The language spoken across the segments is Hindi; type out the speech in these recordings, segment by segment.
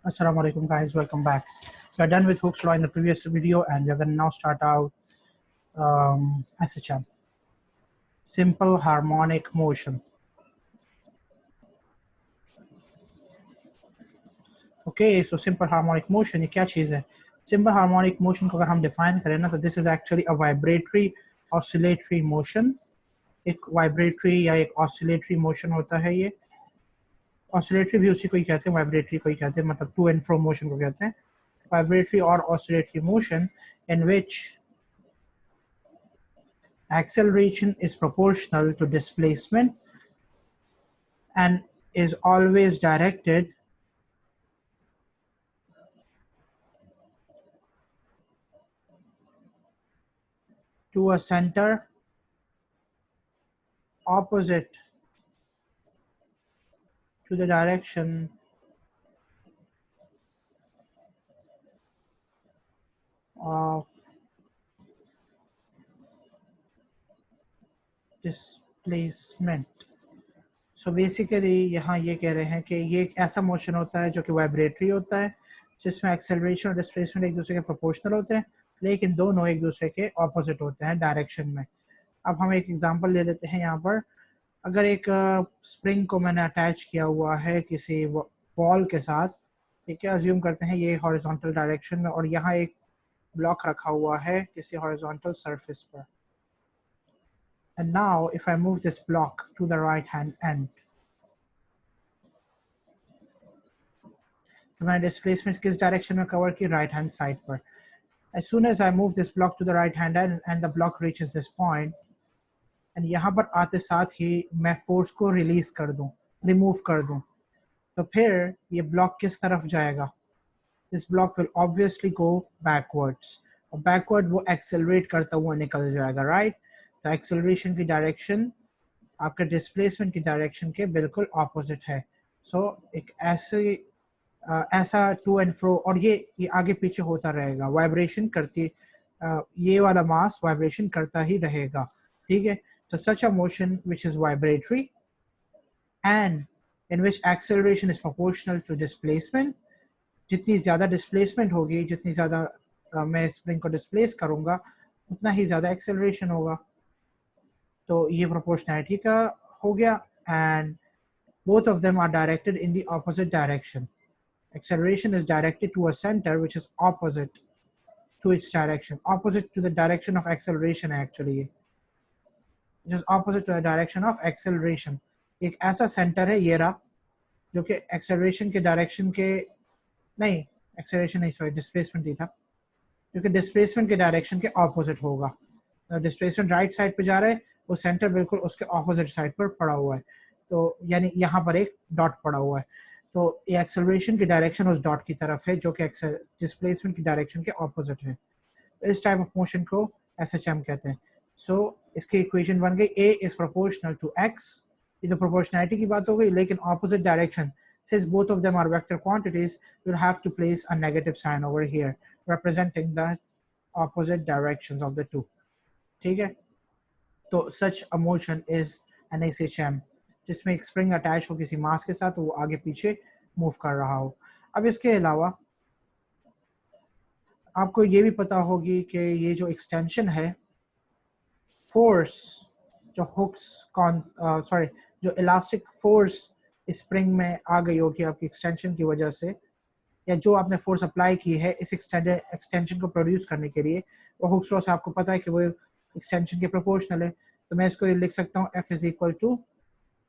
Assalamu alaikum guys, welcome back. We are done with Hooke's law in the previous video and we are going to now start out SHM, simple harmonic motion. Okay, so simple harmonic motion ये क्या चीज़ है? Simple harmonic motion को अगर हम define करें ना तो this is actually a vibratory oscillatory motion. एक vibratory या एक oscillatory motion होता है ये. Oscillatory भी उसी को ही कहते हैं, vibratory को ही कहते हैं, मतलब to and fro motion को कहते हैं. Vibratory or oscillatory motion in which acceleration is proportional to displacement and is always directed to a center opposite to the direction of displacement. So basically यहाँ ये कह रहे हैं कि ये एक ऐसा मोशन होता है जो कि वाइब्रेटरी होता है जिसमें एक्सेलरेशन और डिस्प्लेसमेंट एक दूसरे के प्रोपोर्शनल होते हैं, लेकिन दोनों एक दूसरे के ऑपोजिट होते हैं डायरेक्शन में. अब हम एक एग्जांपल ले लेते हैं. यहाँ पर अगर एक स्प्रिंग को मैंने अटैच किया हुआ है किसी बॉल के साथ, ठीक है, अज्यूम करते हैं ये हॉरिजॉन्टल डायरेक्शन में, और यहाँ एक ब्लॉक रखा हुआ है किसी हॉरिजॉन्टल सरफेस पर. And now if I move this block to the right hand end, तो मैंने डिस्प्लेसमेंट किस डायरेक्शन में कवर की? राइट हैंड साइड पर. As soon as I move this block to the right hand end and the block reaches this point, and यहाँ पर आते साथ ही मैं फोर्स को रिलीज कर दूं, रिमूव कर दूं, तो फिर ये ब्लॉक किस तरफ जाएगा? This block will obviously go backwards. और बैकवर्ड वो एक्सेलरेट करता हुआ निकल जाएगा, राइट? तो एक्सेलरेशन की डायरेक्शन आपके डिस्प्लेसमेंट की डायरेक्शन के बिल्कुल ऑपोजिट है. सो एक ऐसा टू एंड फ्रो, और ये आगे पीछे होता रहेगा, वाइब्रेशन करती, ये वाला मास वाइब्रेशन करता ही रहेगा, ठीक है. तो such a motion which is vibratory and in which acceleration is proportional to displacement. जितनी ज़्यादा डिस्प्लेसमेंट होगी, जितनी ज़्यादा मैं स्प्रिंग को डिस्प्लेस करूँगा, उतना ही ज़्यादा एक्सेलरेशन होगा. तो ये प्रोपोर्शनैलिटी का हो गया. And both of them are directed in the opposite direction. Acceleration is directed to a center which is opposite to its direction, opposite to the direction of acceleration actually. It is opposite to the direction of acceleration. एक ऐसा सेंटर है ये रहा जो कि एक्सेलरेशन के डायरेक्शन के नहीं, एक्सेलरेशन नहीं, सॉरी, डिस्प्लेसमेंट ही था, जो कि डिस्प्लेसमेंट के डायरेक्शन के ऑपोजिट होगा. डिस्प्लेसमेंट राइट साइड पे जा रहा है, वो सेंटर बिल्कुल उसके ऑपोजिट साइड पर पड़ा हुआ है. तो यानी यहाँ पर एक डॉट पड़ा हुआ है, तो ये एक्सेलरेशन की डायरेक्शन उस डॉट की तरफ है जो कि डिस्प्लेसमेंट की डायरेक्शन के ऑपोजिट है. इस टाइप ऑफ मोशन को SHM कहते हैं. सो इसकी इक्वेशन बन गई, A is proportional to X. ये तो प्रोपोर्शनैलिटी की बात हो गई, लेकिन opposite direction, since both of them are vector quantities, you'll have to place a negative sign over here representing the opposite directions of the two. ठीक है. तो such a motion is an SHM, जिसमें एक स्प्रिंग अटैच हो किसी मास के साथ, तो वो आगे पीछे मूव कर रहा हो. अब इसके अलावा आपको ये भी पता होगी कि ये जो एक्सटेंशन है, फोर्स जो जो इलास्टिक फोर्स स्प्रिंग में आ गई होगी आपकी एक्सटेंशन की वजह से, या जो आपने फोर्स अप्लाई की है इस एक्सटेंशन को प्रोड्यूस करने के लिए, वो हुक्स लॉ से आपको पता है कि वो एक्सटेंशन के प्रोपोर्शनल है. तो मैं इसको लिख सकता हूँ F is equal to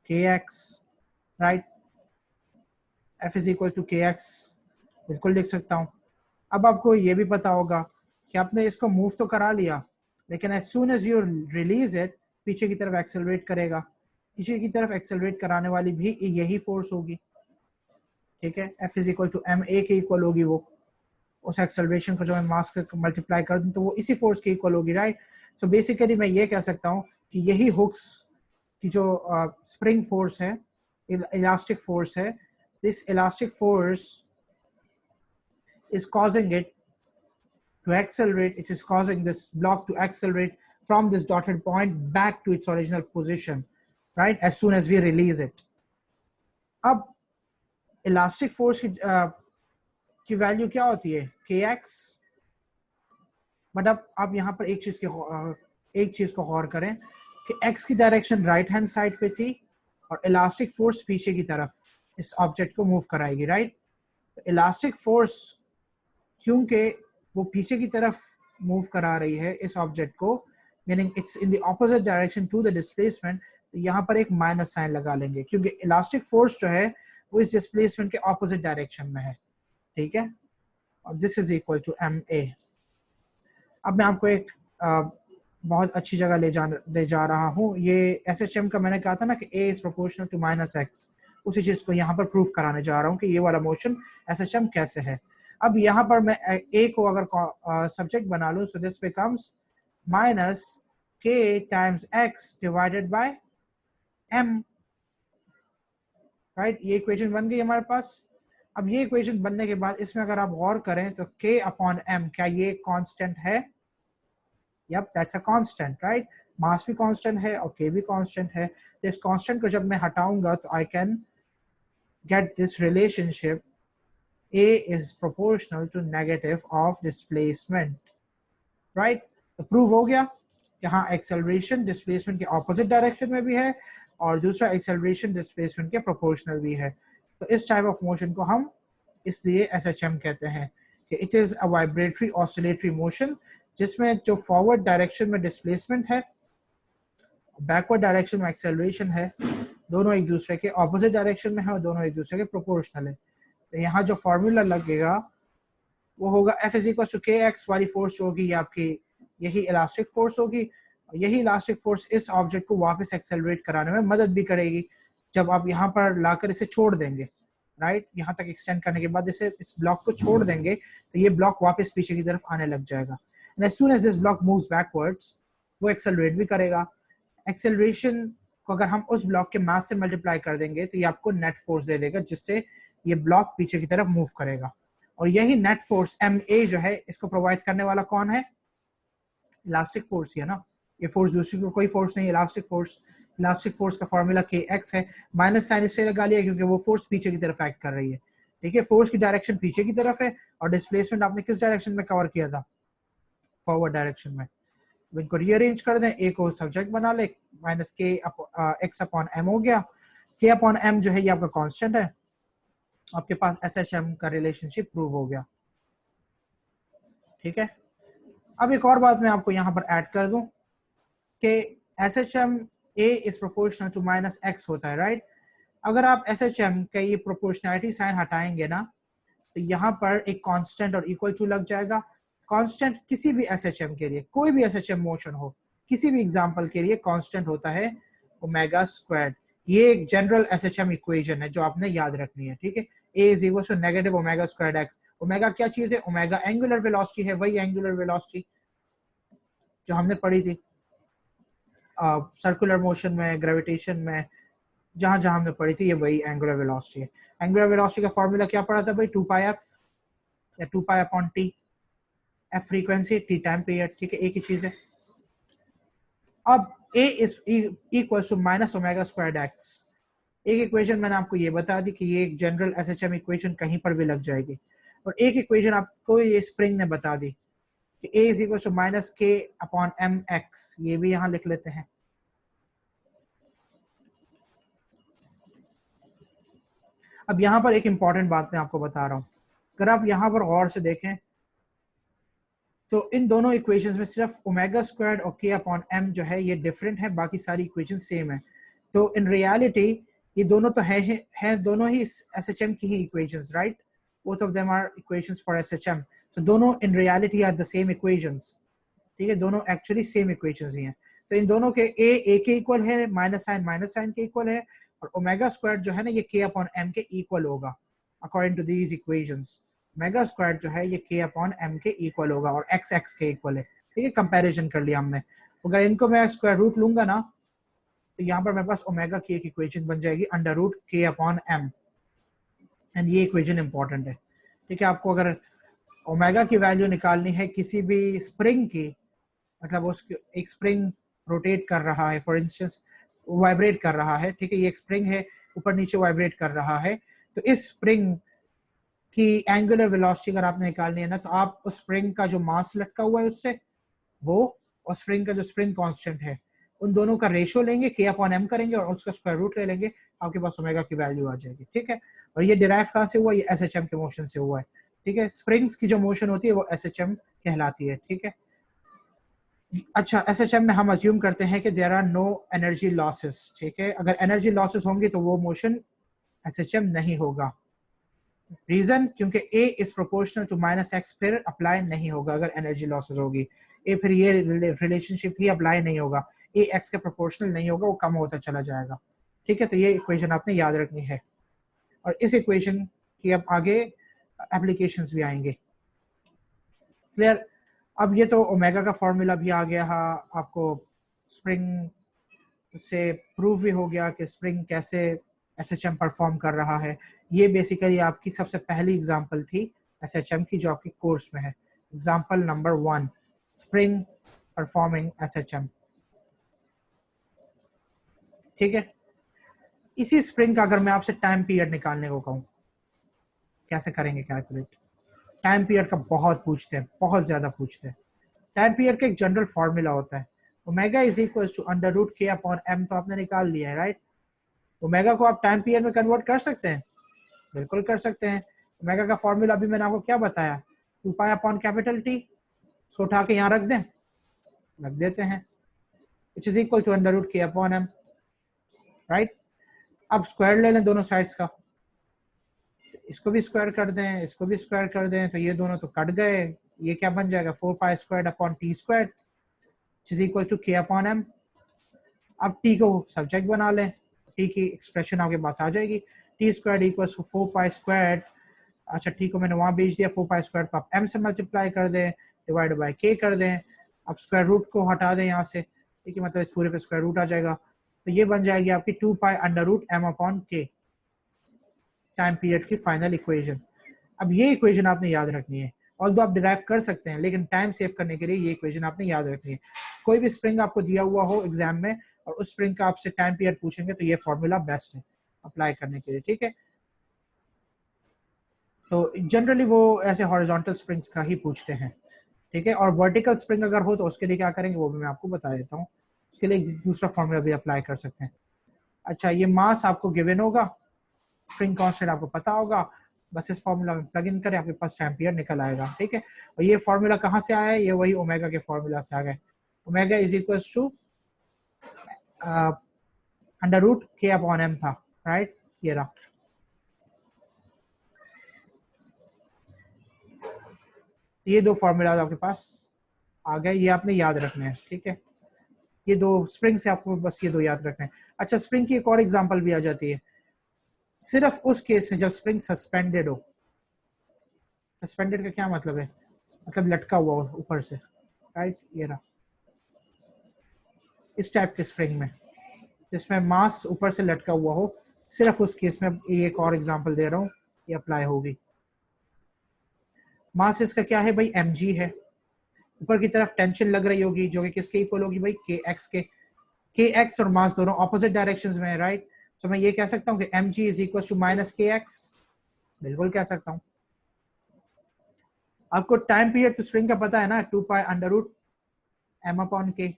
KX, right? F is equal to KX बिल्कुल लिख सकता हूँ. अब आपको ये भी पता होगा कि आपने इसको मूव तो करा लिया, लेकिन as soon as you release it, पीछे की तरफ एक्सेलरेट करेगा. पीछे की तरफ एक्सेलरेट कराने वाली भी यही फोर्स होगी, ठीक है. F is equal to MA के इक्वल होगी वो. उस एक्सेलरेशन को जो मैं मास से मल्टीप्लाई कर दूं तो वो इसी फोर्स के इक्वल होगी, राइट? सो बेसिकली मैं ये कह सकता हूँ कि यही हुक्स की जो स्प्रिंग फोर्स है, इलास्टिक फोर्स है, this elastic force is causing it to accelerate. It is causing this block to accelerate from this dotted point back to its original position, right? As soon as we release it. अब इलास्टिक फोर्स की की वैल्यू क्या होती है kx, बट अब आप यहाँ पर एक चीज को गौर करें कि x की डायरेक्शन राइट हैंड साइड पे थी और इलास्टिक फोर्स पीछे की तरफ इस ऑब्जेक्ट को मूव कराएगी, राइट। इलास्टिक फोर्स क्योंकि वो पीछे की तरफ मूव करा रही है इस ऑब्जेक्ट को, meaning it's in the opposite direction to the displacement, तो यहाँ पर एक माइनस साइन लगा लेंगे क्योंकि इलास्टिक फोर्स जो है वो इस डिस्प्लेसमेंट के ऑपोजिट डायरेक्शन में है, ठीक है। और this is equal to m a. अब मैं आपको एक बहुत अच्छी जगह ले जा रहा हूँ। ये SHM का मैंने कहा था ना कि A is proportional to minus x, उसी चीज को यहाँ पर प्रूफ कराने जा रहा हूँ कि ये वाला मोशन SHM कैसे है। अब यहाँ पर मैं A को अगर सब्जेक्ट बना लूँ, so this becomes minus k times x divided by m, right. ये इक्वेशन बन गई हमारे पास। अब ये इक्वेशन बनने के बाद इसमें अगर आप गौर करें तो k अपॉन m, क्या ये कांस्टेंट है? Yep, that's a constant, right? मास भी कांस्टेंट है और k भी कांस्टेंट है। तो इस कांस्टेंट को जब मैं हटाऊंगा तो I can get this relationship a is proportional to negative of displacement, right? तो प्रूव हो गया कि हाँ एक्सेलरेशन डिस्प्लेसमेंट के ऑपोजिट डायरेक्शन में भी है और दूसरा एक्सेलरेशन डिस्प्लेसमेंट के प्रोपोर्शनल भी है। तो इस टाइप ऑफ मोशन को हम इसलिए SHM कहते हैं कि it is a vibratory oscillatory motion, जिसमें जो फॉरवर्ड डायरेक्शन में डिस्प्लेसमेंट है, बैकवर्ड डायरेक्शन में एक्सेलरेशन है, दोनों एक दूसरे के ऑपोजिट डायरेक्शन में है और दोनों एक दूसरे के प्रोपोर्शनल है। तो यहाँ जो फॉर्मूला लगेगा वो होगा F is equal to kx, वाली फोर्स जो होगी ये आपकी यही इलास्टिक फोर्स होगी। यही इलास्टिक फोर्स इस ऑब्जेक्ट को वापस एक्सेलरेट कराने में मदद भी करेगी जब आप यहाँ पर लाकर इसे छोड़ देंगे, राइट। यहाँ तक एक्सटेंड करने के बाद इसे इस ब्लॉक को छोड़ देंगे तो ये ब्लॉक वापस पीछे की तरफ आने लग जाएगा। And as soon as this block moves backwards वो एक्सेलरेट भी करेगा। एक्सेलरेशन को अगर हम उस ब्लॉक के मास से मल्टीप्लाई कर देंगे तो ये आपको नेट फोर्स दे देगा, जिससे ये ब्लॉक पीछे की तरफ मूव करेगा। और यही नेट फोर्स MA जो है इसको प्रोवाइड करने वाला कौन है? इलास्टिक फोर्स ही है ना। ये फोर्स दूसरी को कोई फोर्स नहीं, इलास्टिक फोर्स का फॉर्मूला kx है। माइनस साइन इससे लगा लिया क्योंकि वो फोर्स पीछे की तरफ एक्ट कर रही है, ठीक है। फोर्स की डायरेक्शन पीछे की तरफ है और डिस्प्लेसमेंट आपने किस डायरेक्शन में कवर किया था? फॉरवर्ड डायरेक्शन में। इनको रीअरेंज कर दें, ए को सब्जेक्ट बना ले, माइनस के एक्स अपॉन एम हो गया। के अपॉन एम जो है ये आपका कांस्टेंट है। आपके पास SHM का रिलेशनशिप प्रूव हो गया, ठीक है। अब एक और बात मैं आपको यहाँ पर ऐड कर दूं कि SHM A is proportional to minus x होता है, राइट। अगर आप SHM का ये प्रोपोर्शनैलिटी साइन हटाएंगे ना तो यहाँ पर एक कांस्टेंट और इक्वल टू लग जाएगा। कांस्टेंट किसी भी SHM के लिए, कोई भी SHM मोशन हो, किसी भी एग्जांपल के लिए कांस्टेंट होता है ओमेगा स्क्वायर्ड। ये एक जनरल SHM इक्वेशन है जो आपने याद रखनी है, ठीक है। A is equal to negative omega squared x. Omega क्या चीज है? ओमेगा एंगुलर वेलोसिटी है, वही एंगुलर वेलोसिटी जो हमने पढ़ी थी सर्कुलर मोशन में, ग्रेविटेशन में, जहां जहां हमने पढ़ी थी, ये वही एंगुलर वेलोसिटी है। एंगुलर वेलोसिटी का फॉर्मूला क्या पढ़ा था भाई? 2 पाई एफ या 2 pi upon T. F frequency, T time period, ठीक है, एक ही चीज है। अब A is equal to minus omega squared X. एक इक्वेशन मैंने आपको ये बता दी कि ये एक जनरल SHM इक्वेशन कहीं पर भी लग जाएगी। और एक इक्वेशन आपको ये स्प्रिंग ने बता दी कि ए इज इक्वल टू माइनस के अपॉन एम एक्स, ये भी यहां लिख लेते हैं। अब यहाँ पर एक इंपॉर्टेंट बात मैं आपको बता रहा हूँ, अगर आप यहाँ पर गौर से देखें तो इन दोनों इक्वेशंस में सिर्फ ओमेगा स्क्वायर्ड और के अपॉन एम जो है ये डिफरेंट है, बाकी सारी इक्वेशन सेम है। तो इन रियलिटी ये दोनों तो है दोनों ही SHM की ही equations, right. Both of them are equations for SHM। तो दोनों in reality are the same equations, ठीक है, दोनों एक्चुअली सेम इक्वेशंस ही हैं। तो इन दोनों के ए के इक्वल है, माइनस साइन के इक्वल है, और ओमेगा स्क्वायर्ड जो है ना ये के अपॉन एम के इक्वल होगा according to these equations. Omega squared जो है ये के अपॉन एम के इक्वल होगा और एक्स एक्स के इक्वल है, ठीक है। कंपैरिजन कर लिया हमने। अगर इनको मैं स्क्वायर रूट लूंगा ना तो यहाँ पर मेरे पास ओमेगा की एक इक्वेशन बन जाएगी under root k upon M, and ये इक्वेशन इंपॉर्टेंट है, ठीक है। आपको अगर ओमेगा की वैल्यू निकालनी है किसी भी स्प्रिंग की, मतलब उस एक स्प्रिंग रोटेट कर रहा है, फॉर इंस्टेंस वाइब्रेट कर रहा है, ठीक है, ये एक स्प्रिंग है ऊपर नीचे वाइब्रेट कर रहा है, तो इस स्प्रिंग कि एंगुलर वेलोसिटी अगर आपने निकालनी है ना, तो आप उस स्प्रिंग का जो मास लटका हुआ है उससे वो, और स्प्रिंग का जो स्प्रिंग कांस्टेंट है, उन दोनों का रेशियो लेंगे, k अपॉन m करेंगे और उसका स्क्वायर रूट ले लेंगे, आपके पास ओमेगा की वैल्यू आ जाएगी। ठीक है, और ये डिराइव कहाँ से हुआ? ये SHM के मोशन से हुआ है। ठीक है, स्प्रिंग्स की जो मोशन होती है वो SHM कहलाती है। ठीक है, अच्छा, SHM में हम अज्यूम करते हैं कि there are no energy losses. ठीक है, अगर एनर्जी लॉसेस होंगी तो वो मोशन SHM नहीं होगा। रीजन, क्योंकि A is proportional to -x, फिर अप्लाई नहीं होगा अगर एनर्जी लॉसेस होगी। ए फिर ये रिलेशनशिप ही अप्लाई नहीं होगा, A x के प्रोपोर्शनल नहीं होगा, वो कम होता चला जाएगा। ठीक है, तो ये इक्वेशन आपने याद रखनी है, और इस इक्वेशन की अब आगे एप्लीकेशंस भी आएंगे। क्लियर? अब ये तो ओमेगा का फॉर्मूला भी आ गया, आपको स्प्रिंग से प्रूव भी हो गया कि स्प्रिंग कैसे SHM परफॉर्म कर रहा है। ये बेसिकली आपकी सबसे पहली एग्जांपल थी SHM की जो आपकी कोर्स में है। Example number 1, spring performing SHM। ठीक है, इसी स्प्रिंग का अगर मैं आपसे टाइम पीरियड निकालने को कहूँ, कैसे करेंगे कैलकुलेट? टाइम पीरियड का बहुत पूछते हैं, बहुत ज्यादा पूछते हैं। टाइम पीरियड का एक जनरल फॉर्मूला होता है, omega is equal to under root k upon m, तो आपने निकाल लिया है, राइट? ओमेगा को आप टाइम पीरियड में कन्वर्ट कर सकते हैं, बिल्कुल कर सकते हैं। ओमेगा का फॉर्मूला अभी मैंने आपको क्या बताया, 2 पाई अपॉन कैपिटल T, इसको उठा के यहाँ रख दें, रख देते हैं, which is equal to under root k upon m, right? अब स्क्वायर ले लें दोनों साइड्स का, इसको भी स्क्वायर कर दें, इसको भी स्क्वायर कर दें, तो ये दोनों तो कट गए, ये क्या बन जाएगा, 4 pi square upon t square, which is equal to k upon m। अब t को सब्जेक्ट बना लें, t की एक्सप्रेशन आपके पास आ जाएगी, t square equal to 4 pi square, अच्छा t को मैंने वहां भेज दिया, 4 पाई स्क्वायर को आप m से मल्टीप्लाई कर दें, डिवाइड बाय k कर दें, अब स्क्वायर रूट को हटा दें यहाँ से, ठीक है, मतलब इस पूरे पे स्क्वायर रूट आ जाएगा, तो ये बन जाएगी आपकी 2 pi under root m upon k, time period की फाइनल इक्वेशन। अब ये इक्वेशन आपने याद रखनी है, ऑल्दो आप डिराइव कर सकते हैं, लेकिन टाइम सेव करने के लिए ये इक्वेशन आपने याद रखनी है। कोई भी स्प्रिंग आपको दिया हुआ हो एग्जाम में और उस स्प्रिंग का आपसे टाइम पीरियड पूछेंगे तो ये फॉर्मूला बेस्ट है अप्लाई करने के लिए। ठीक है, तो जनरली वो ऐसे हॉरिजॉन्टल स्प्रिंग्स का ही पूछते हैं। ठीक है, और वर्टिकल स्प्रिंग अगर हो तो उसके लिए क्या करेंगे वो भी मैं आपको बता देता हूँ, उसके लिए दूसरा फॉर्मूला भी अप्लाई कर सकते हैं। अच्छा, ये मास आपको गिवन होगा, स्प्रिंग कांस्टेंट आपको पता होगा, बस इस फॉर्मूला में प्लग इन करें, आपके पास टाइम पीरियड निकल आएगा। ठीक है, और ये फॉर्मूला कहाँ से आया है? ये वही ओमेगा के फॉर्मूला से आ गए, omega is equal to under root k upon m था, राइट? ये रहा, ये दो फॉर्मूलाज आपके पास आ गए, ये आपने याद रखने हैं। ठीक है, ये दो स्प्रिंग से आपको बस ये दो याद रखने हैं। अच्छा, स्प्रिंग की एक और एग्जांपल भी आ जाती है, सिर्फ उस केस में जब स्प्रिंग सस्पेंडेड हो। सस्पेंडेड का क्या मतलब है? मतलब लटका हुआ हो ऊपर से, राइट? ये रहा, इस टाइप के स्प्रिंग में जिसमें मास ऊपर से लटका हुआ हो, सिर्फ उस केस में, ये एक और एग्जांपल दे रहा हूँ, ये अप्लाई होगी। मास इसका क्या है भाई? mg है, ऊपर की तरफ टेंशन लग रही होगी जो कि किसके इक्वल होगी भाई? kx के। kx और मास दोनों ऑपोजिट डायरेक्शंस में है, राइट? तो मैं ये कह सकता हूँ कि mg is equal to minus kx, बिल्कुल कह सकता हूँ। आपको टाइम पीरियड तो स्प्रिंग का पता है ना, 2 pi under root m upon k,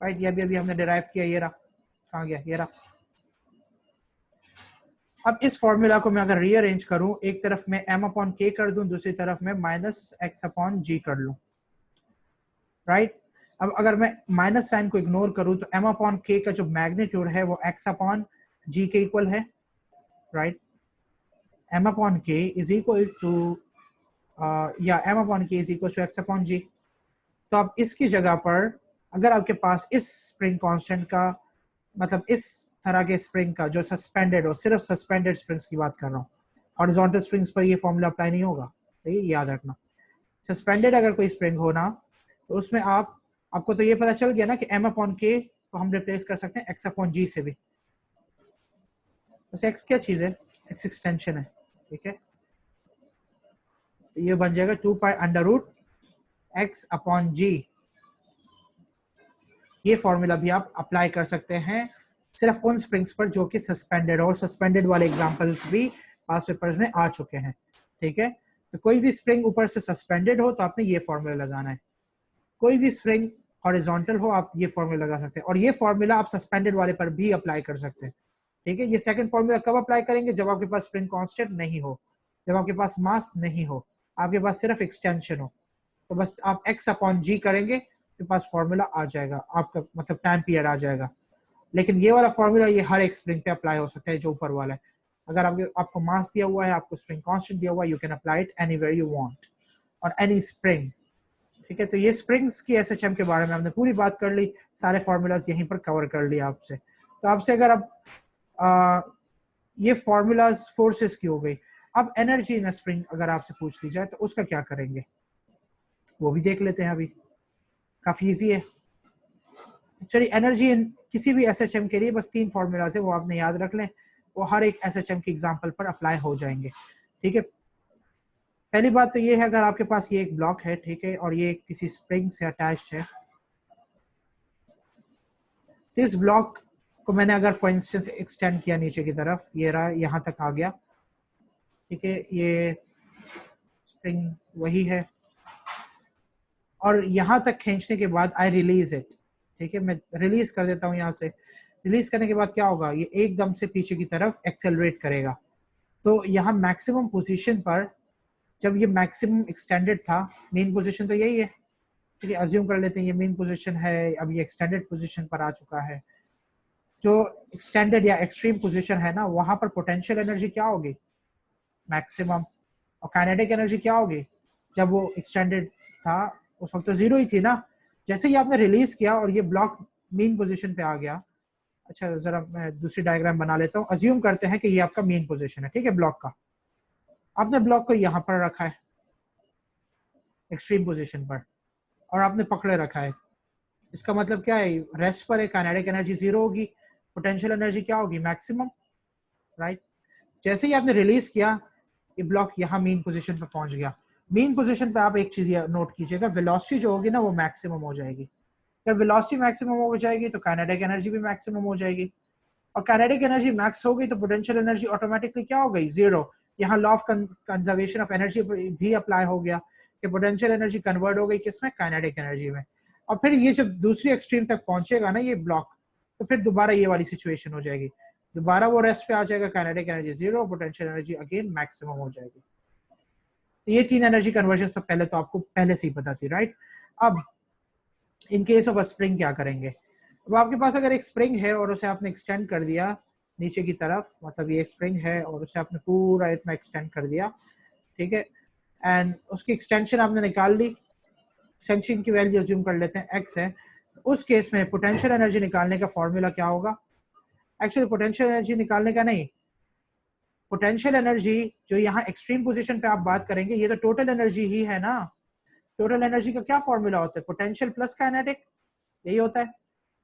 right? ये अभी हमने डिराइव किया, ये रहा, कहाँ गया? ये रहा। अब इस फॉर्मूला को मैं अगर रीअरेंज करूं, एक तरफ में m अपॉन k कर दूं, दूसरी तरफ में माइनस x अपॉन g कर लूं, राइट? अब अगर मैं माइनस साइन को इग्नोर करूं तो m अपॉन k का जो मैग्नीट्यूड है वो x अपॉन g के इक्वल है, right? m upon k is equal to या m upon k is equal to x upon g। तो अब इसकी जगह पर अगर आपके पास इस स्प्रिंग कांस्टेंट का, मतलब इस तरह के स्प्रिंग का जो सस्पेंडेड हो, सिर्फ सस्पेंडेड स्प्रिंग्स की बात कर रहा हूँ, हॉरिजॉन्टल स्प्रिंग्स पर ये फॉर्मूला अप्लाई नहीं होगा, तो ये याद रखना। सस्पेंडेड अगर कोई स्प्रिंग हो ना, तो उसमें आपको तो ये पता चल गया ना कि m अपॉन k को हम रिप्लेस कर सकते हैं x अपॉन g से भी। बस x क्या चीज है? x एक्सटेंशन है, ठीक है? तो ये बन जाएगा 2 pi under root x upon g। ये फॉर्मूला भी आप अप्लाई कर सकते हैं सिर्फ उन स्प्रिंग्स पर जो कि सस्पेंडेड, और सस्पेंडेड वाले एग्जांपल्स भी पास पेपर्स में आ चुके हैं, ठीक है। तो कोई भी स्प्रिंग ऊपर से सस्पेंडेड हो तो आपने ये फॉर्मूला लगाना है, कोई भी स्प्रिंग हॉरिजॉन्टल हो आप ये फॉर्मूला लगा सकते हैं, और ये फॉर्मूला आप सस्पेंडेड वाले पर भी अप्लाई कर सकते हैं, ठीक है। ये सेकंड फॉर्मूला कब अप्लाई करेंगे, जब आपके पास स्प्रिंग कांस्टेंट नहीं हो, जब आपके पास मास नहीं हो, आपके पास सिर्फ एक्सटेंशन हो, तो बस आप x अपॉन जी करेंगे, आपके पास फॉर्मूला आ जाएगा, आपका मतलब टाइम पीरियड आ जाएगा। लेकिन ये वाला फॉर्मूला ये हर एक स्प्रिंग पे अप्लाई हो सकता है जो ऊपर वाला है। अगर आपको मास दिया हुआ है, आपको स्प्रिंग कांस्टेंट दिया हुआ है, you can apply it anywhere you want और एनी स्प्रिंग, ठीक है। तो ये स्प्रिंग्स की एसएचएम के बारे में हमने पूरी बात कर ली, सारे फॉर्मूलाज यहीं पर कवर कर लिया आपसे। तो आपसे अगर अब ये फॉर्मूलाज फोर्सेस की हो गई, अब एनर्जी इन स्प्रिंग अगर आपसे पूछ ली जाए तो उसका क्या करेंगे, वो भी देख लेते हैं अभी, काफी इजी है। चलिए, एनर्जी इन किसी भी एसएचएम के लिए बस 3 फॉर्मूलाज है, वो आपने याद रख लें, वो हर एक एसएचएम की एग्जांपल पर अप्लाई हो जाएंगे, ठीक है। पहली बात तो ये है, अगर आपके पास ये एक ब्लॉक है, ठीक है, और ये किसी स्प्रिंग से अटैच्ड है, तो इस ब्लॉक को मैंने अगर फॉर इंस्टेंस एक्सटेंड किया नीचे की तरफ, ये रहा, यहाँ तक आ गया, ठीक है, ये स्प्रिंग वही है, और यहाँ तक खींचने के बाद आई रिलीज इट, ठीक है, मैं रिलीज कर देता हूँ यहाँ से। रिलीज करने के बाद क्या होगा, ये एकदम से पीछे की तरफ एक्सेलरेट करेगा। तो यहाँ मैक्सिमम पोजीशन पर, जब ये मैक्सिमम एक्सटेंडेड था, मेन पोजीशन तो यही है, ठीक है, अज्यूम कर लेते हैं ये मेन पोजीशन है, अब ये एक्सटेंडेड पोजीशन पर आ चुका है। जो एक्सटेंडेड या एक्सट्रीम पोजीशन है ना, वहां पर पोटेंशियल एनर्जी क्या होगी, मैक्सिमम, और काइनेटिक एनर्जी क्या होगी, जब वो एक्सटेंडेड था उस वक्त तो जीरो ही थी ना। जैसे ही आपने रिलीज किया और ये ब्लॉक मेन पोजीशन पे आ गया, अच्छा जरा मैं दूसरी डायग्राम बना लेता हूँ, अज्यूम करते हैं कि ये आपका मेन पोजीशन है, ठीक है, ब्लॉक का। आपने ब्लॉक को यहाँ पर रखा है एक्सट्रीम पोजीशन पर, और आपने पकड़े रखा है, इसका मतलब क्या है, रेस्ट पर है, काइनेटिक एनर्जी जीरो होगी, पोटेंशियल एनर्जी क्या होगी, मैक्सिमम, राइट। जैसे ही आपने रिलीज किया, ये ब्लॉक यहाँ मेन पोजीशन पर पहुंच गया। मेन पोजीशन पे आप एक चीज नोट कीजिएगा, वेलोसिटी जो होगी ना वो मैक्सिमम हो जाएगी। जब वेलोसिटी मैक्सिमम हो जाएगी तो काइनेटिक एनर्जी भी मैक्सिमम हो जाएगी, और काइनेटिक एनर्जी मैक्स हो गई तो पोटेंशियल एनर्जी ऑटोमेटिकली क्या हो गई, जीरो। यहाँ law of conservation of energy भी अप्लाई हो गया कि पोटेंशियल एनर्जी कन्वर्ट हो गई किसमें, काइनेटिक एनर्जी में। और फिर ये जब दूसरी एक्सट्रीम तक पहुंचेगा ना ये ब्लॉक, तो फिर दोबारा ये वाली सिचुएशन हो जाएगी, दोबारा वो रेस्ट पे आ जाएगा, kinetic energy zero, potential energy again maximum हो जाएगी। ये 3 एनर्जी कन्वर्जन तो पहले तो आपको पहले से ही पता थी, राइट। अब in case of a spring क्या करेंगे, अब आपके पास अगर एक स्प्रिंग है और उसे आपने एक्सटेंड कर दिया नीचे की तरफ, मतलब ये एक स्प्रिंग है और उसे आपने पूरा इतना एक्सटेंड कर दिया, ठीक है, एंड उसकी एक्सटेंशन आपने निकाल ली, एक्सटेंशन की वैल्यू अज्यूम कर लेते हैं x है। उस केस में पोटेंशियल एनर्जी निकालने का फॉर्मूला क्या होगा, एक्चुअली पोटेंशियल एनर्जी निकालने का नहीं, पोटेंशियल एनर्जी जो यहाँ एक्सट्रीम पोजीशन पे आप बात करेंगे, ये तो टोटल एनर्जी ही है ना। टोटल एनर्जी का क्या फॉर्मूला होता है, पोटेंशियल प्लस काइनेटिक, यही होता है।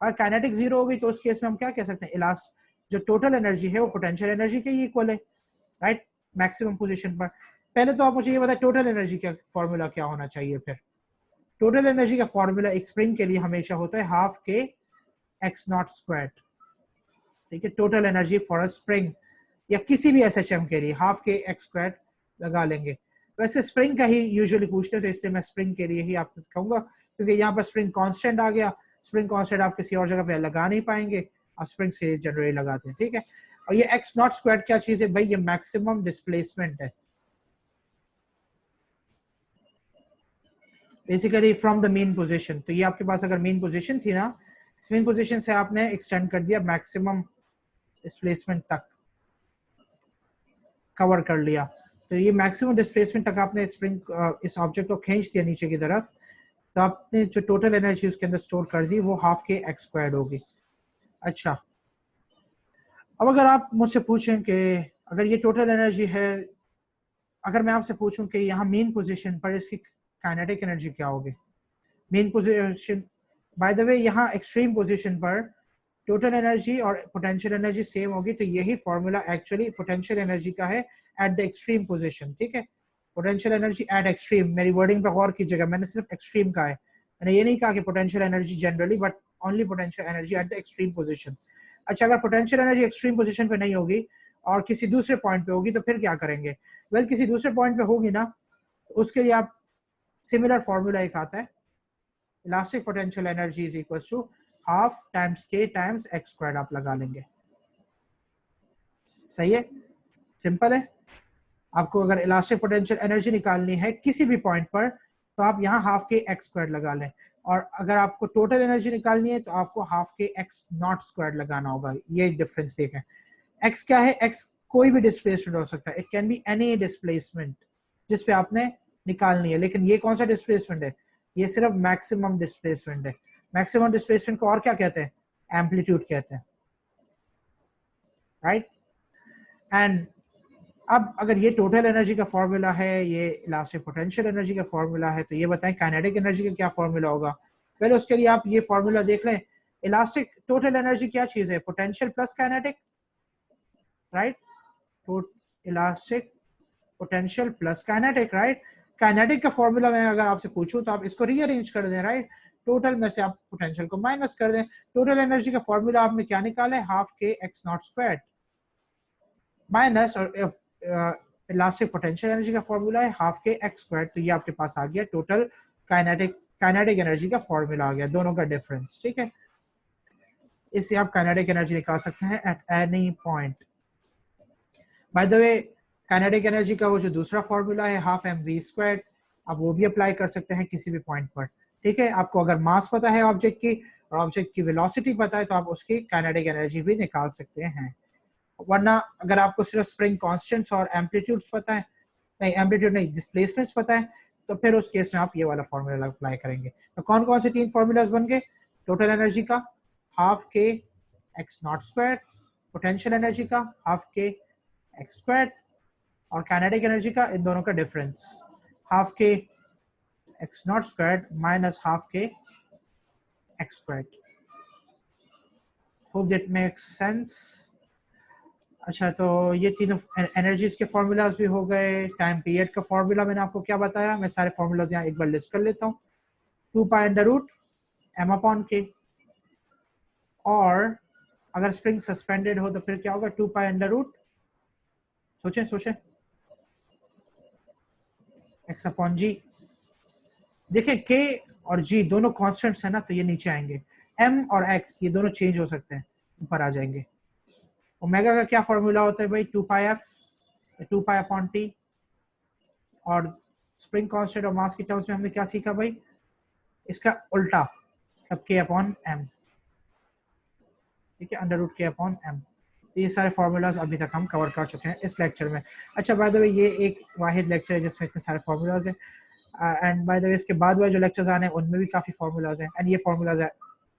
और काइनेटिक जीरो होगी तो उस केस में हम क्या कह सकते हैं, इलास्ट जो टोटल एनर्जी है वो पोटेंशियल एनर्जी के ही इक्वल है, राइट, मैक्सिमम पोजीशन पर। पहले तो आप मुझे ये बताएं टोटल एनर्जी का फॉर्मूला क्या होना चाहिए। फिर टोटल एनर्जी का फॉर्मूला एक स्प्रिंग के लिए हमेशा होता है half K X not square, ठीक है, total energy for a spring या किसी भी एसएचएम के लिए हाफ के एक्स स्क्वायर लगा लेंगे। वैसे स्प्रिंग का ही यूजुअली पूछते हैं तो इसलिए मैं स्प्रिंग के लिए ही आपको कहूंगा, क्योंकि यहाँ पर स्प्रिंग कांस्टेंट आ गया, स्प्रिंग कांस्टेंट आप किसी और जगह पे लगा नहीं पाएंगे, आप स्प्रिंग से जनरली लगाते हैं, ठीक है। और ये एक्स नॉट स्क्वायर क्या चीज है भाई, ये मैक्सिमम डिस्प्लेसमेंट है, basically from the main position. तो ये आपके पास अगर मेन पोजीशन थी ना, इस मेन पोजीशन से आपने एक्सटेंड कर दिया मैक्सिमम डिस्प्लेसमेंट तक कवर कर लिया, तो ये मैक्सिमम डिस्प्लेसमेंट तक आपने स्प्रिंग इस ऑब्जेक्ट को खींच दिया नीचे की तरफ, तो आपने जो टोटल एनर्जी उसके अंदर स्टोर कर दी वो हाफ के एक्स स्क्वायर्ड होगी। अच्छा, अब अगर आप मुझसे पूछें कि अगर ये टोटल एनर्जी है, अगर मैं आपसे पूछूं कि यहाँ मेन पोजीशन पर इसकी काइनेटिक एनर्जी क्या होगी, मेन पोजीशन, बाय द वे यहाँ एक्सट्रीम पोजीशन पर टोटल एनर्जी और पोटेंशियल एनर्जी सेम होगी, तो यही फॉर्मूला एक्चुअली पोटेंशियल एनर्जी का है एट द एक्सट्रीम पोजीशन, ठीक है, पोटेंशियल एनर्जी एट एक्सट्रीम। मेरी वर्डिंग पर गौर कीजिएगा, मैंने सिर्फ एक्सट्रीम का है, मैंने ये नहीं कहा कि potential energy generally, but only potential energy at the extreme position. अच्छा, अगर पोटेंशियल एनर्जी एक्सट्रीम पोजीशन पे नहीं होगी और किसी दूसरे पॉइंट पे होगी तो फिर क्या करेंगे? वेल किसी दूसरे पॉइंट पे होगी ना, तो उसके लिए आप सिमिलर फॉर्मूला एक आता है, elastic potential energy is equal to half times k times x squared आप लगा लेंगे। सही है, सिंपल है। आपको अगर इलास्टिक पोटेंशियल एनर्जी निकालनी है किसी भी पॉइंट पर, तो आप यहाँ हाफ के एक्स स्क्वायर्ड लगा लें, और अगर आपको टोटल एनर्जी निकालनी है तो आपको half K X not squared लगाना होगा। ये डिफरेंस देखें। एक्स क्या है? एक्स कोई भी डिस्प्लेसमेंट हो सकता है, it can be any displacement जिसपे आपने निकालनी है। लेकिन ये कौन सा डिस्प्लेसमेंट है? ये सिर्फ मैक्सिमम डिस्प्लेसमेंट है। मैक्सिमम डिस्प्लेसमेंट को और क्या कहते हैं? एम्पलीट्यूड कहते हैं, राइट। एंड अब अगर ये टोटल एनर्जी का फॉर्मूला है, ये इलास्टिक पोटेंशियल एनर्जी का फॉर्मूला है, तो ये बताएं काइनेटिक एनर्जी का क्या फॉर्मूला होगा? पहले उसके लिए आप ये फॉर्मूला देख लें। इलास्टिक टोटल एनर्जी क्या चीज है? Potential plus kinetic, right. तो elastic potential plus kinetic, right. Kinetic का फॉर्मूला मैं अगर आपसे पूछूं तो आप इसको रीअरेंज कर दें, राइट। टोटल में से आप पोटेंशियल को माइनस कर दें। टोटल एनर्जी का फॉर्मूला आपने क्या निकाला है? Half K X not squared minus, और इलास्टिक पोटेंशियल एनर्जी का फॉर्मूला है हाफ के एक्स स्क्वायर्ड। तो ये आपके पास आ गया टोटल काइनेटिक एनर्जी का फॉर्मूला आ गया, दोनों का डिफरेंस, ठीक है। इससे आप काइनेटिक एनर्जी निकाल सकते हैं at any point. Bye the way kinetic energy का वो जो दूसरा फॉर्मूला है हाफ एम वी स्क्वायर्ड, आप वो भी अप्लाई कर सकते हैं किसी भी पॉइंट पर, ठीक है। आपको अगर मास पता है ऑब्जेक्ट की और ऑब्जेक्ट की वेलोसिटी पता है तो आप उसकी काइनेटिक एनर्जी भी निकाल सकते हैं। वरना अगर आपको सिर्फ स्प्रिंग कांस्टेंट्स और एम्पलीट्यूड्स पता है, नहीं एम्पलीट्यूड नहीं, डिस्प्लेसमेंट्स पता है, तो फिर उस केस में आप ये वाला फॉर्मूला अप्लाई करेंगे। तो कौन कौन से तीन फॉर्मूलाज बन गए? टोटल एनर्जी का half K X not square, potential energy का हाफ के एक्स स्क्वायर, और काइनेटिक एनर्जी का इन दोनों का difference half K X not square minus half K X square. Hope that makes sense. अच्छा, तो ये तीनों एनर्जीज के फॉर्मूलाज भी हो गए। टाइम पीरियड का फॉर्मूला मैंने आपको क्या बताया? मैं सारे फॉर्मूलाज यहाँ एक बार लिस्ट कर लेता हूँ। 2 pi under root m upon k, और अगर स्प्रिंग सस्पेंडेड हो तो फिर क्या होगा? 2 पाई अंडर रूट, सोचें सोचें, एक्स अपॉन जी। देखिए के और जी दोनों कॉन्स्टेंट्स है ना, तो ये नीचे आएंगे। एम और एक्स ये दोनों चेंज हो सकते हैं, ऊपर आ जाएंगे। ओमेगा का क्या फॉर्मूला होता है भाई? 2 pi F, 2 pi upon T. और स्प्रिंग कांस्टेंट और मास के टर्म्स में हमने क्या सीखा भाई? इसका उल्टा, सब के अपॉन एम, ठीक है, under root k upon M. तो ये सारे फॉर्मूलाज अभी तक हम कवर कर चुके हैं इस लेक्चर में। अच्छा, बाय द वे ये एक वाहिद लेक्चर है जिसमें इतने सारे फॉर्मूलाज हैं, एंड बाय द वे इसके बाद वाले जो लेक्चर्स आने हैं उनमें भी काफ़ी फॉर्मूलाज हैं, एंड ये फॉर्मूलाज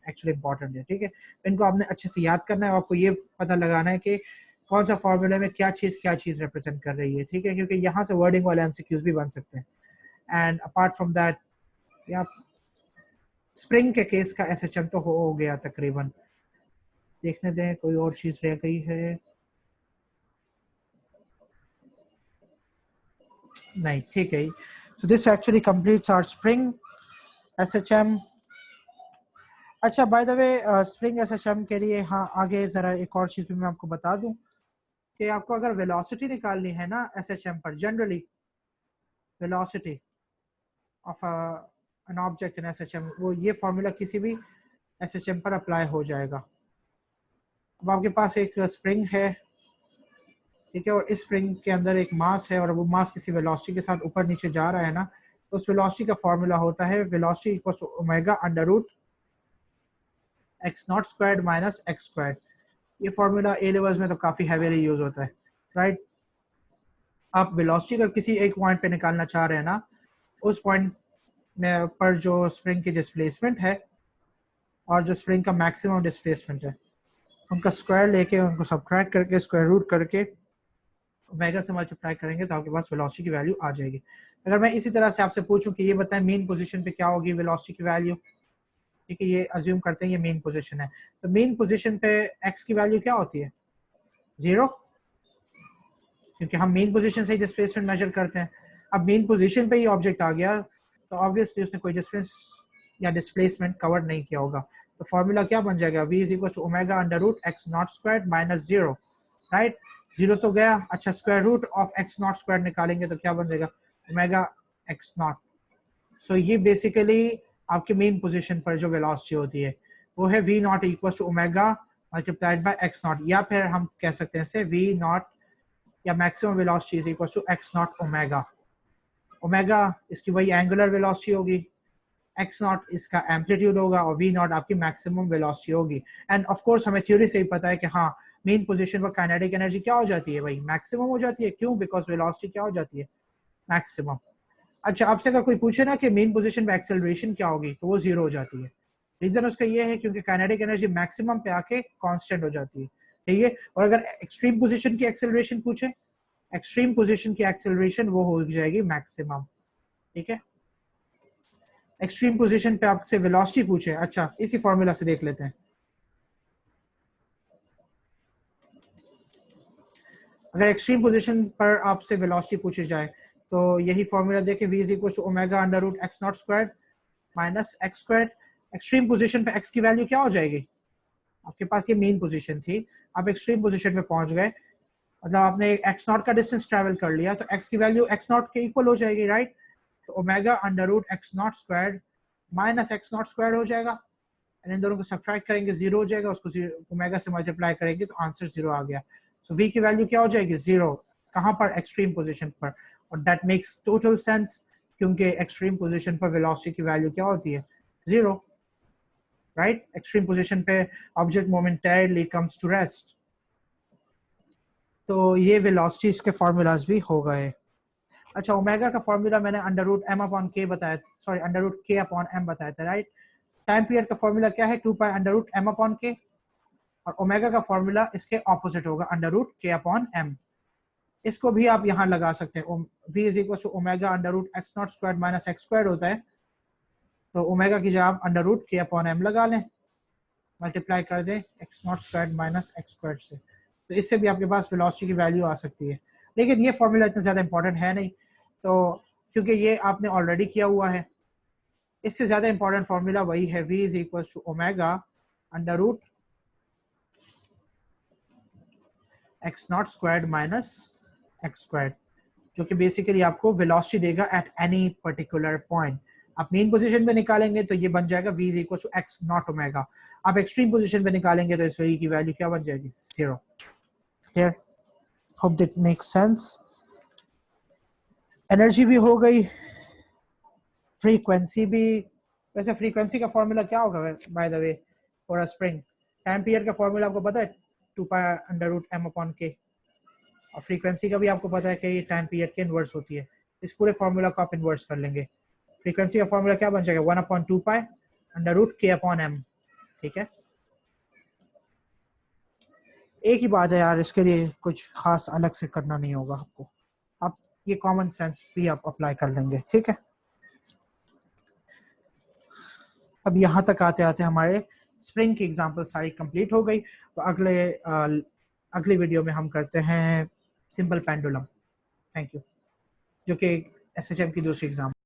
एक्चुअली इंपॉर्टेंट है, ठीक है। तो इनको आपने अच्छे से याद करना है, आपको ये पता लगाना है कि कौन सा फॉर्मूले में क्या चीज़ रिप्रेजेंट कर रही है, ठीक है, क्योंकि यहाँ से वर्डिंग वाले एमसीक्यूज भी बन सकते हैं। एंड अपार्ट फ्रॉम दैट, या स्प्रिंग के केस का एसएचएम तो हो गया तकरीबन। देखने दें कोई और चीज़ रह गई है? नहीं, ठीक है। So this actually completes our spring SHM. अच्छा, bye the way spring SHM के लिए हाँ आगे जरा एक और चीज भी मैं आपको बता दूं कि आपको अगर वेलोसिटी निकालनी है ना एसएचएम पर, generally velocity of an object in SHM, वो ये फॉर्मूला किसी भी एसएचएम पर अप्लाई हो जाएगा। अब आपके पास एक स्प्रिंग है, ठीक है, और इस स्प्रिंग के अंदर एक मास है और वो मास किसी वेलोसिटी के साथ ऊपर नीचे जा रहा है ना, तो उस वेलोसिटी का फॉर्मूला होता है velocity equals to omega under root x not squared minus x squared. ये फॉर्मूला ए लेवल्स में तो काफ़ी हैवीली यूज होता है, राइट। आप वेलोसिटी अगर किसी एक पॉइंट पे निकालना चाह रहे हैं ना, उस पॉइंट में पर जो स्प्रिंग की डिस्प्लेसमेंट है और जो स्प्रिंग का मैक्सिमम डिस्प्लेसमेंट है, उनका स्क्वायर लेके उनको सब्ट्रैक्ट करके स्क्वायर रूट करके ओमेगा से मल्टीप्लाई करेंगे तो आपके पास वेलोसिटी की वैल्यू आ जाएगी। अगर मैं इसी तरह से आपसे पूछूं कि ये बताएं मेन पोजीशन पे क्या होगी वेलोसिटी की वैल्यू, ठीक है, ये अज्यूम करते हैं ये मेन पोजीशन है, तो मेन पोजीशन पे एक्स की वैल्यू क्या होती है? 0, क्योंकि हम मेन पोजीशन से ही डिस्प्लेसमेंट मेजर करते हैं। अब मेन पोजीशन पे ही ऑब्जेक्ट आ गया तो ऑब्वियसली उसने कोई डिस्टेंस या डिस्प्लेसमेंट कवर नहीं किया होगा। तो फॉर्मूला क्या बन जाएगा? v is equal to omega under root x not squared minus 0। Right, zero तो गया। अच्छा, square root of x not square निकालेंगे तो क्या बन जाएगा, ओमेगा एक्स नॉट। सो ये बेसिकली आपके मेन पोजीशन पर जो वेलोसिटी होती है वो है v not equal to omega multiplied by x not, या फिर हम कह सकते हैं इसे वी नॉट या maximum velocity is equal to x not omega. Omega इसकी वही एंगुलर वेलोसिटी होगी, एक्स नॉट इसका एम्पलीट्यूड होगा और वी नॉट आपकी मैक्सिमम वेलोसिटी होगी। एंड ऑफ कोर्स हमें थ्योरी से ही पता है कि हाँ मेन पोजीशन पर काइनेटिक एनर्जी क्या हो जाती है भाई, मैक्सिमम हो जाती है। क्यों? बिकॉज वेलोसिटी क्या हो जाती है, मैक्सिमम। अच्छा, आपसे अगर कोई पूछे ना कि मेन पोजीशन पे एक्सेलरेशन क्या होगी तो वो जीरो हो जाती है। रीजन उसका ये है क्योंकि काइनेटिक एनर्जी मैक्सिमम पे आके कांस्टेंट हो जाती है, ठीक है। और अगर एक्सट्रीम पोजीशन की एक्सेलरेशन पूछे, एक्सट्रीम पोजीशन की एक्सेलरेशन वो हो जाएगी मैक्सिमम, ठीक है। एक्सट्रीम पोजीशन पे आपसे वेलोसिटी पूछे, अच्छा इसी फॉर्मूला से देख लेते हैं। अगर एक्सट्रीम पोजीशन पर आपसे वेलोसिटी पूछी जाए तो यही फॉर्मूला देखें, v is equal to omega under root x not square minus x square. Extreme position पे x की वैल्यू क्या हो जाएगी, आपके पास ये मेन पोजीशन थी, आप एक्सट्रीम पोजीशन पे पहुंच गए, मतलब आपने एक्स नॉट का डिस्टेंस ट्रेवल कर लिया तो x की वैल्यू एक्स नॉट के इक्वल हो जाएगी, राइट। तो omega under root x not square minus x not square हो जाएगा, इन दोनों को सब्ट्रैक्ट करेंगे जीरो हो जाएगा, उसको ओमेगा से मल्टीप्लाई करेंगे तो आंसर जीरो आ गया। सो v की वैल्यू क्या हो जाएगी, जीरो। कहां पर, एक्सट्रीम पोजीशन पर। और दैट मेक्स टोटल सेंस क्योंकि एक्सट्रीम पोजीशन पर वेलोसिटी की वैल्यू क्या होती है, जीरो, राइट। एक्सट्रीम पोजीशन पे object momentarily comes to rest. तो ये वेलोसिटीज के फॉर्मूलाज भी हो गए। अच्छा, ओमेगा का फॉर्मूला मैंने under root m upon k बताया, sorry under root k upon m बताया था, राइट। टाइम पीरियड का फॉर्मूला क्या है, 2 pi under root m upon k, और ओमेगा का फॉर्मूला इसके ऑपोजिट होगा, under root k upon m. इसको भी आप यहाँ लगा सकते हैं, v is equal to omega under root x not square minus x square होता है, तो ओमेगा की जगह आप under root k upon M लगा लें, मल्टीप्लाई कर दें x not square minus x square से, तो इससे भी आपके पास वेलोसिटी की वैल्यू आ सकती है। लेकिन ये फॉर्मूला इतना ज़्यादा इंपॉर्टेंट है नहीं, तो क्योंकि ये आपने ऑलरेडी किया हुआ है। इससे ज़्यादा इंपॉर्टेंट फॉर्मूला वही है, v is equal to omega under root x not square minus x square, जो कि बेसिकली आपको वेलोसिटी देगा एट एनी पर्टिकुलर पॉइंट। आप मेन पोजीशन पे निकालेंगे तो ये बन जाएगा v is equal to x not omega, आप एक्सट्रीम पोजीशन पे निकालेंगे तो इस v की वैल्यू क्या बन जाएगी, zero. Clear, hope that makes sense. Energy भी हो गई, फ्रीक्वेंसी भी। वैसे फ्रीक्वेंसी का फॉर्मूला क्या होगा by the way for a spring, time period का फॉर्मूला आपको पता है, 2 pi under root m upon k, और फ्रीक्वेंसी का भी आपको पता है कि ये टाइम पीरियड के इन्वर्स होती है। इस पूरे फॉर्मूला को आप इन्वर्स कर लेंगे, फ्रीक्वेंसी का फॉर्मूला क्या बन जाएगा, 1 upon 2 pi under root k upon M, ठीक है। एक ही बात है यार, इसके लिए कुछ खास अलग से करना नहीं होगा आपको, आप ये कॉमन सेंस भी आप अप्लाई कर लेंगे, ठीक है। अब यहाँ तक आते आते हमारे स्प्रिंग की एग्जांपल सारी कंप्लीट हो गई, तो अगले वीडियो में हम करते हैं सिंपल पेंडुलम। थैंक यू, जो कि एसएचएम की दूसरी एग्जाम